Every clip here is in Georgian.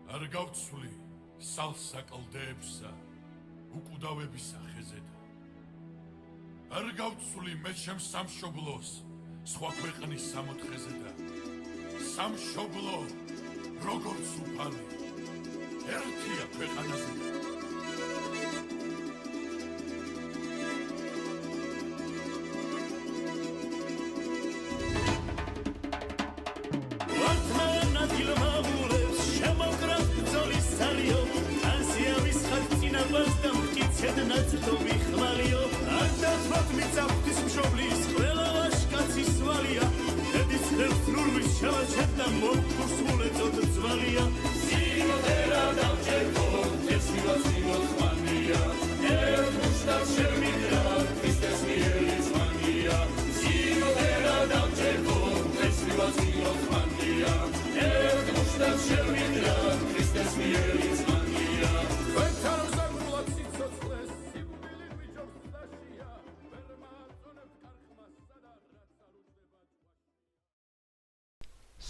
არ გავცვლი სალსა კლდეებსა უკვდავებისა ხეზედა. არ გავცვლი მე ჩემ სამშობლოს სხვა ქვეყნის სამოთხეზედა. სამშობლო როგორც უფალი ერთია ქვეყანაზე.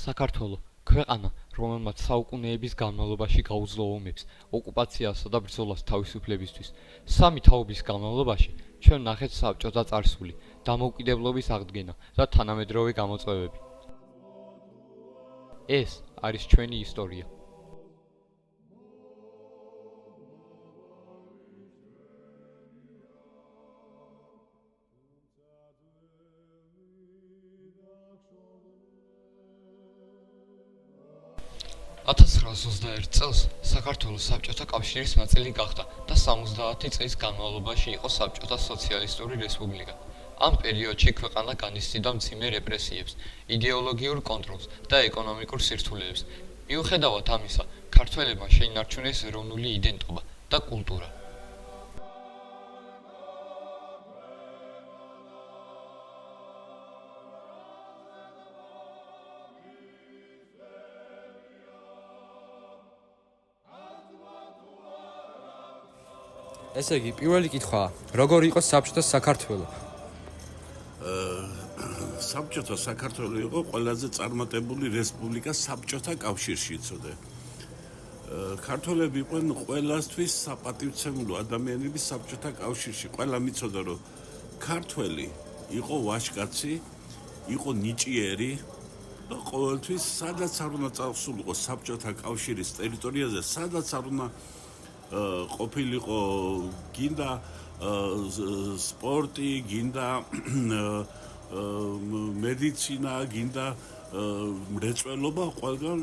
საქართველო ქვეყანა, რომელმაც საუკუნეების განმავლობაში გაუძლო ომებს, ოკუპაციასა და ბრძოლას თავისუფლებისთვის. სამი თაობის განმავლობაში ჩვენ ნახეთ საბჭოთა წარსული, დამოუკიდებლობის აღდგენა და თანამედროვე გამოწვევები. ეს არის ჩვენი ისტორია. წელს საქართველოს საბჭოთა კავშირის ნაწილი გახდა და 70 წლის განმავლობაში იყო საბჭოთა სოციალისტური რესპუბლიკა. ამ პერიოდში ქვეყანა განიცდიდა მძიმე რეპრესიებს, იდეოლოგიურ კონტროლს და ეკონომიკურ სირთულეებს. მიუხედავად ამისა, ქართველებმა შეინარჩუნეს ეროვნული იდენტობა და კულტურა. ესე იგი, პირველი კითხვაა, როგორ იყო საბჭოთა საქართველო? საბჭოთა საქართველო იყო ყველაზე წარმატებული რესპუბლიკა საბჭოთა კავშირში, იცოდე. ქართველები იყვნენ ყველასთვის საპატივცემულო ადამიანები საბჭოთა კავშირში. ყველა მიცოდა, რომ ქართველი იყო ვაჟკაცი, იყო ნიჭიერი და ყოველთვის სადაც არ უნდა წავსულიყო საბჭოთა კავშირის ტერიტორიაზე, სადაც არ უნდა ყოფილიყო გინდა სპორტი, გინდა მედიცინა, გინდა მრეწველობა, ყველგან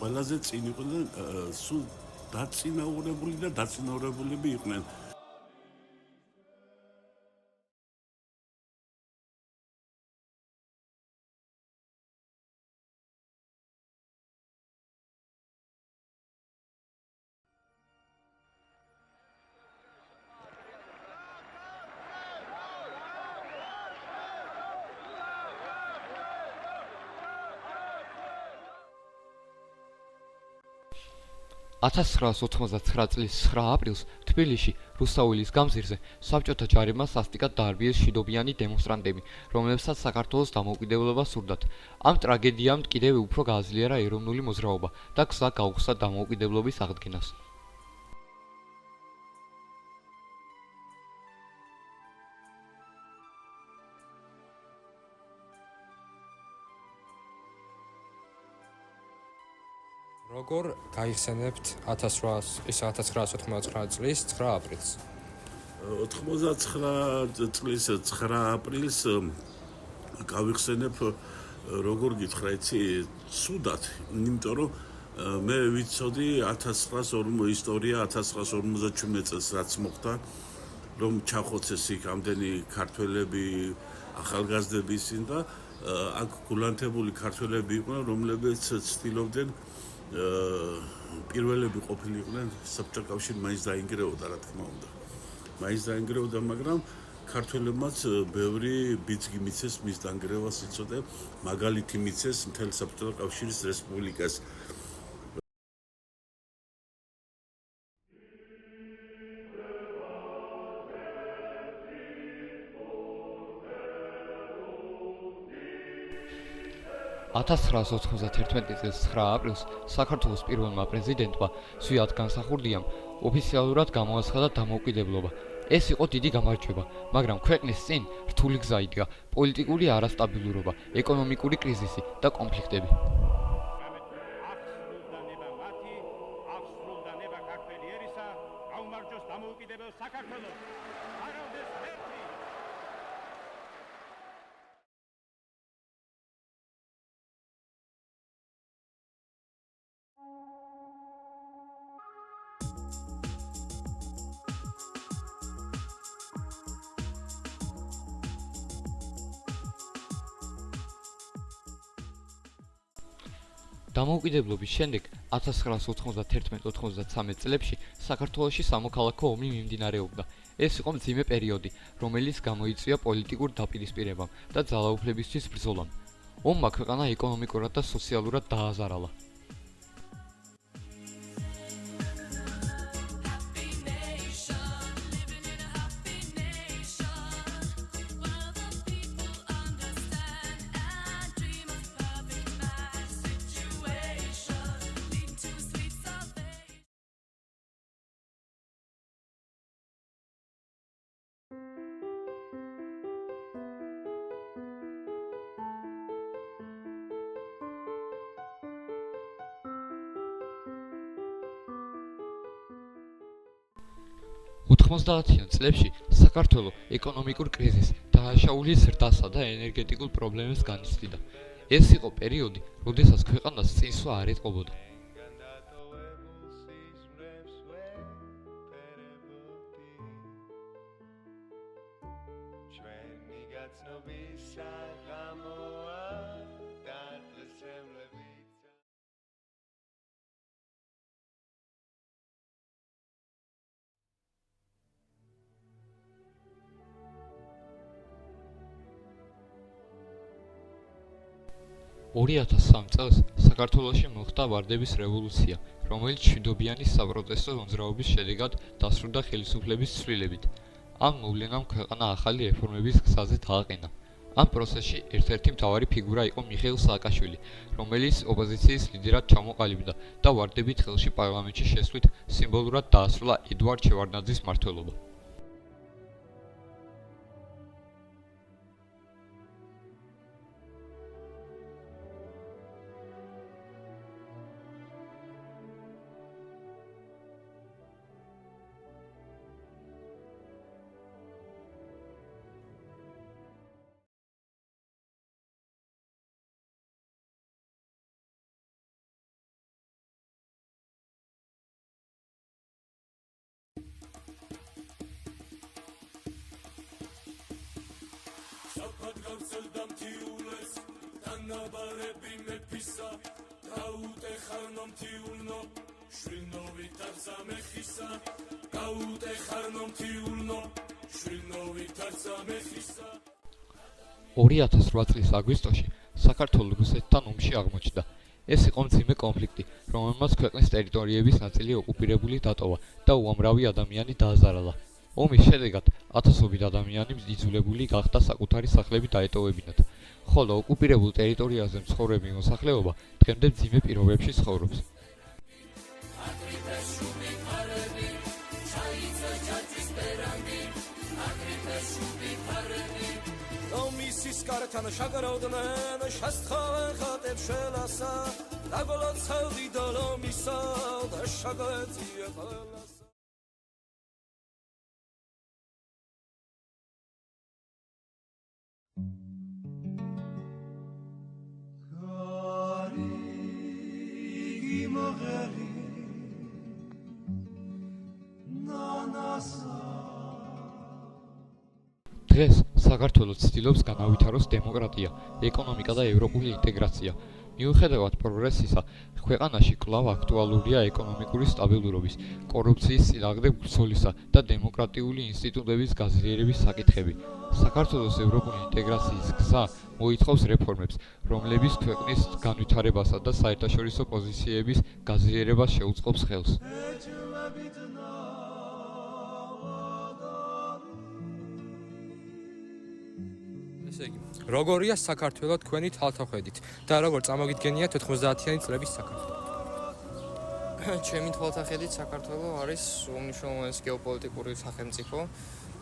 ყველაზე წინ იყვნენ სულ დაწინაურებული და დაწინაურებულები იყვნენ. წლის 9 აპრილს თბილისში რუსთაველის გამზირზე საბჭოთა ჯარებმა სასტიკად დაარბიეს მშვიდობიანი დემონსტრანტები, რომლებსაც საქართველოს დამოუკიდებლობა სურდათ. ამ ტრაგედიამ კიდევ უფრო გააძლიერა ეროვნული მოძრაობა და გზა გაუხსნა დამოუკიდებლობის აღდგენას. როგორ გაიხსენებთ 1999 წლის 9 აპრილს? 99 წლის 9 აპრილს გავიხსენებ როგორ გითხრა იცი სუდად, იმიტომ რომ მე ვიცოდი 1940 ისტორია 1957 წელს რაც მოხდა, რომ ჩახოცეს იქ ამდენი ქართველები, ახალგაზრდები ისინი და აქ გულანთებული ქართველები იყვნენ, რომლებიც ცდილობდნენ პირველები ყოფილიყვნენ საბჭოთა კავშირი მაინც დაინგრეოდა, რა თქმა უნდა. მაინც დაინგრეოდა, მაგრამ ქართველებმაც ბევრი ბიძგი მიცეს მის დანგრევას, იცოდე, მაგალითი მიცეს მთელ საბჭოთა კავშირის რესპუბლიკას. 1991 წლის 9 აპრილს საქართველოს პირველმა პრეზიდენტმა ზვიად განსახურდიამ ოფიციალურად გამოაცხადა დამოუკიდებლობა. ეს იყო დიდი გამარჯვება, მაგრამ ქვეყნის წინ რთული გზა იდგა: პოლიტიკური არასტაბილურობა, ეკონომიკური კრიზისი და კონფლიქტები. დამოუკიდებლობის შემდეგ 1991-93 წლებში საქართველოში სამოქალაქო ომი მიმდინარეობდა. ეს იყო მძიმე პერიოდი, რომელიც გამოიწვია პოლიტიკურ დაპირისპირებამ და ძალაუფლებისთვის ბრძოლამ. ომმა ქვეყანა ეკონომიკურად და სოციალურად დააზარალა. ութმოცდაათიან წლებში საქართველო ეკონომიკურ კრიზისს, დააშაულის ზრდასა და ენერგეტიკულ პრობლემებს განიცდიდა. ეს იყო პერიოდი, როდესაც ქვეყანას წინსვლა არ ეტყობოდა. წელს საქართველოში მოხდა ვარდების რევოლუცია, რომელიც მშვიდობიანი საპროტესტო მოძრაობის შედეგად დასრულდა ხელისუფლების ცვლილებით. ამ მოვლენამ ქვეყანა ახალი რეფორმების გზაზე დააყენა. ამ პროცესში ერთ-ერთი მთავარი ფიგურა იყო მიხეილ სააკაშვილი, რომელიც ოპოზიციის ლიდერად ჩამოყალიბდა და ვარდებით ხელში პარლამენტში შესვლით სიმბოლურად დაასრულა ედუარდ შევარდნაძის მმართველობა. წლის აგვისტოში საქართველო რუსეთთან ომში აღმოჩნდა. ეს იყო მძიმე კონფლიქტი, რომელმაც ქვეყნის ტერიტორიების ნაწილი ოკუპირებული დატოვა და უამრავი ადამიანი დააზარალა. ომის შედეგად ათასობით ადამიანი იძულებული გახდა საკუთარი სახლები დაეტოვებინათ, ხოლო ოკუპირებულ ტერიტორიაზე მცხოვრები მოსახლეობა დღემდე მძიმე პირობებში ცხოვრობს. Kartan şakarodnen şastxaven xateb shelasa dagolot saldi dolomisa da şakaleti qalasa Karigi mogheri nanasa დღეს საქართველო ცდილობს განავითაროს დემოკრატია, ეკონომიკა და ევროპული ინტეგრაცია. მიუხედავად პროგრესისა, ქვეყანაში კვლავ აქტუალურია ეკონომიკური სტაბილურობის, კორუფციის წინააღმდეგ ბრძოლისა და დემოკრატიული ინსტიტუტების გაზრდების საკითხები. საქართველოს ევროპული ინტეგრაციის გზა მოითხოვს რეფორმებს, რომლებიც ქვეყნის განვითარებასა და საერთაშორისო პოზიციების გაზრდებას შეუწყობს ხელს. ესე იგი, როგორია საქართველო თქვენი თვალთახედით და როგორ წამოგიდგენია 90-იანი წლების საქართველო? ჩემი თვალთახედით საქართველო არის უმნიშვნელოვანესი გეოპოლიტიკური სახელმწიფო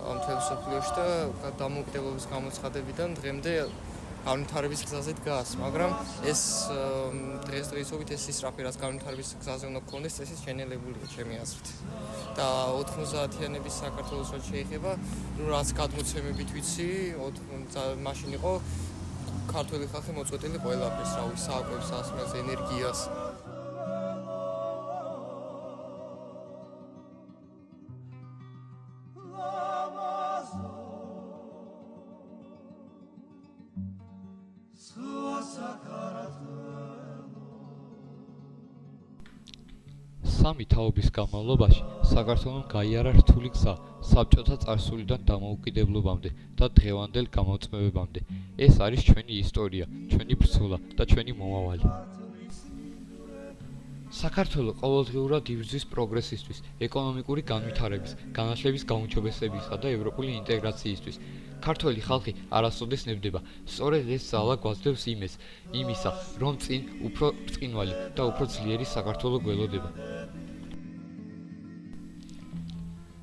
მთელ მსოფლიოში და დამოუკიდებლობის გამოცხადებიდან დღემდე განვითარების გზაზე დგას, მაგრამ ეს დღესდღეობით ეს ისრაფი, რაც განვითარების გზაზე უნდა გქონდეს, წესით შენელებულია ჩემი აზრით. და 90-იანების საქართველოს რაც შეეხება, რაც გადმოცემებით ვიცი, მაშინ იყო ქართველი ხალხი მოწყვეტილი ყველაფერს, რავი, საკვებს, ასმელს, ენერგიას. სამი თაობის განმავლობაში საქართველომ გაიარა რთული გზა საბჭოთა წარსულიდან დამოუკიდებლობამდე და დღევანდელ გამოწმევებამდე. ეს არის ჩვენი ისტორია, ჩვენი ბრძოლა და ჩვენი მომავალი. საქართველო ყოველდღიურად იბრძვის პროგრესისთვის, ეკონომიკური განვითარების, განათლების გაუმჯობესებისა და ევროპული ინტეგრაციისთვის. ქართველი ხალხი არასოდეს ნებდება. სწორედ ეს ძალა გვაძლევს იმისა, რომ წინ უფრო ბრწყინვალე და უფრო ძლიერი საქართველო გველოდება.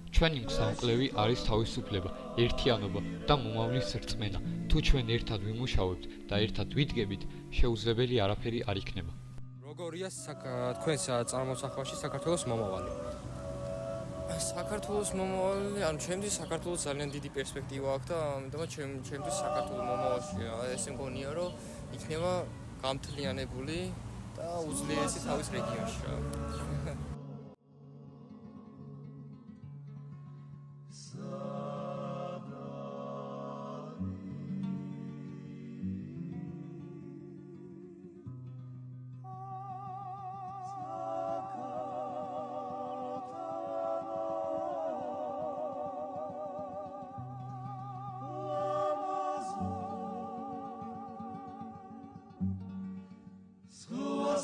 ჩვენი მგზავრკლევი არის თავისუფლება, ერთიანობა და მომავლის რწმენა. თუ ჩვენ ერთად ვიმუშავებთ და ერთად ვიდგებით, შეუძლებელი არაფერი არ იქნება. როგორია თქვენს წარმოსახვაში საქართველოს მომავალი? საქართველოს მომავალი, ანუ ჩემთვის საქართველოს ძალიან დიდი პერსპექტივა აქვს და ამიტომაც ჩემთვის საქართველოს მომავალში ესე მგონია, რომ იქნება გამთლიანებული და უძლიერესი თავის რეგიონში.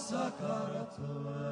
Sakarato